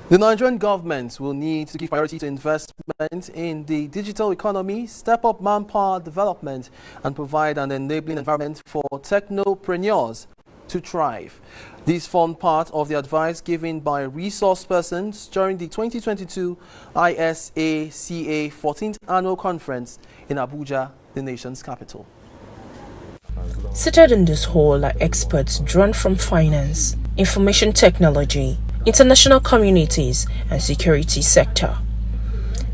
The Nigerian government will need to give priority to investment in the digital economy, step up manpower development, and provide an enabling environment for technopreneurs to thrive. These form part of the advice given by resource persons during the 2022 ISACA 14th Annual Conference in Abuja, the nation's capital. Seated in this hall are experts drawn from finance, information technology, international communities, and security sector.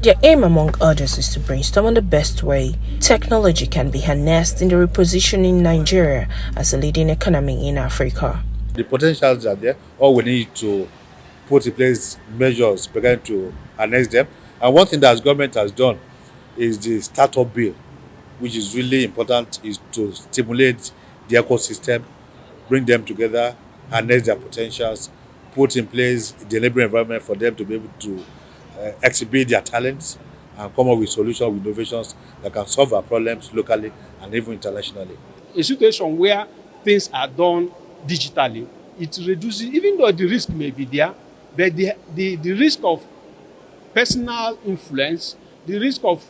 Their aim, among others, is to brainstorm on the best way technology can be harnessed in the repositioning Nigeria as a leading economy in Africa. The potentials are there. All we need to put in place measures began to harness them. And one thing that government has done is the startup bill, which is really important, is to stimulate the ecosystem, bring them together, harness their potentials, put in place the enabling environment for them to be able to exhibit their talents and come up with solutions, with innovations that can solve our problems locally and even internationally. A situation where things are done digitally, it reduces, even though the risk may be there, but the risk of personal influence, the risk of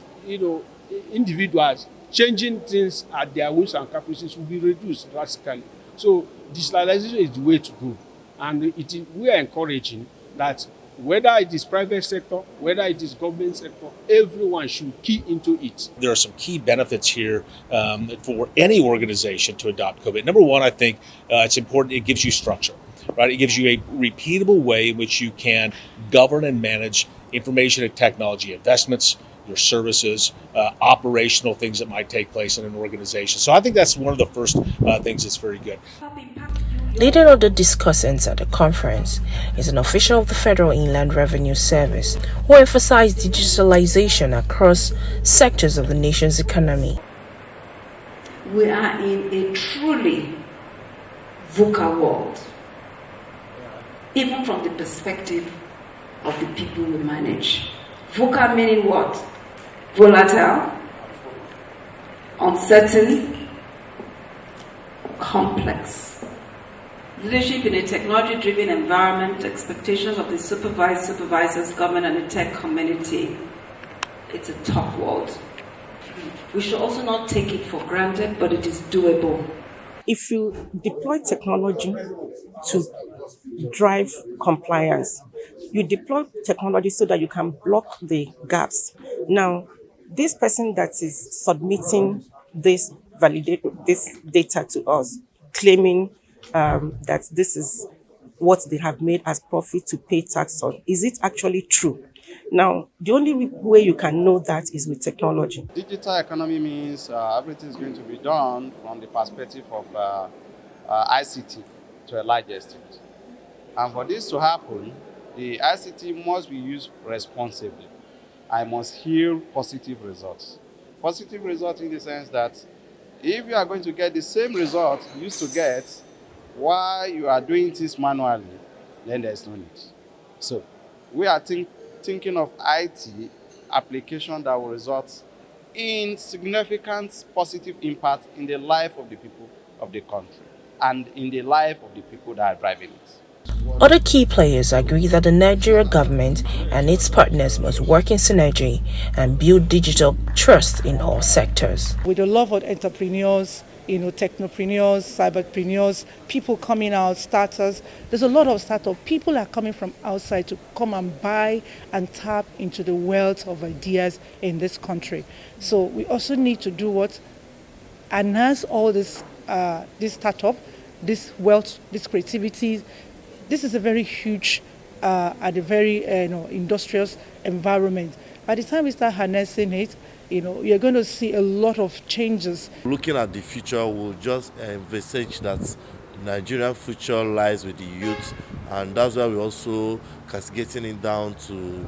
individuals changing things at their whims and caprices will be reduced drastically. So digitalization is the way to go, and we are encouraging that whether it is private sector, whether it is government sector, everyone should key into it. There are some key benefits here for any organization to adopt COVID. Number one, I think it's important. It gives you structure, right? It gives you a repeatable way in which you can govern and manage information and technology investments, your services, operational things that might take place in an organization. So I think that's one of the first things that's very good. Leading other discussants at the conference is an official of the Federal Inland Revenue Service who emphasized digitalization across sectors of the nation's economy. We are in a truly VUCA world, even from the perspective of the people we manage. VUCA meaning what? Volatile, uncertain, complex. Leadership in a technology-driven environment, expectations of the supervisors, government, and the tech community. It's a tough world. We should also not take it for granted, but it is doable. If you deploy technology to drive compliance, you deploy technology so that you can block the gaps. Now, this person that is submitting this data to us, claiming that this is what they have made as profit to pay tax on, is it actually true? Now, the only way you can know that is with technology. Digital economy means everything is going to be done from the perspective of ICT to a large extent. And for this to happen, the ICT must be used responsibly. I must yield positive results. Positive results in the sense that if you are going to get the same result you used to get while you are doing this manually, then there's no need. So we are thinking of IT application that will result in significant positive impact in the life of the people of the country and in the life of the people that are driving it. Other key players agree that the Nigeria government and its partners must work in synergy and build digital trust in all sectors. With a lot of entrepreneurs, technopreneurs, cyberpreneurs, people coming out, starters. There's a lot of startup. People are coming from outside to come and buy and tap into the wealth of ideas in this country. So we also need to do what? Enhance all this startup, this wealth, this creativity. This is a very huge and a very industrious environment. By the time we start harnessing it, you're going to see a lot of changes. Looking at the future, we'll just envisage that Nigerian future lies with the youth, and that's why we're also cascading it down to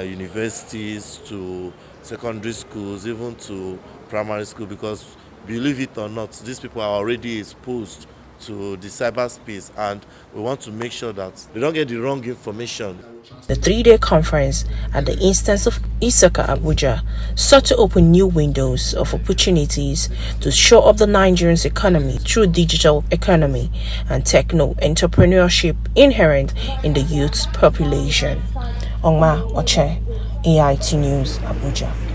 universities, to secondary schools, even to primary school, because believe it or not, these people are already exposed to the cyberspace, and we want to make sure that they don't get the wrong information. The 3-day conference, at the instance of Isaca Abuja, sought to open new windows of opportunities to shore up the Nigerian's economy through digital economy and techno entrepreneurship inherent in the youth's population. Ongma Oche, AIT News, Abuja.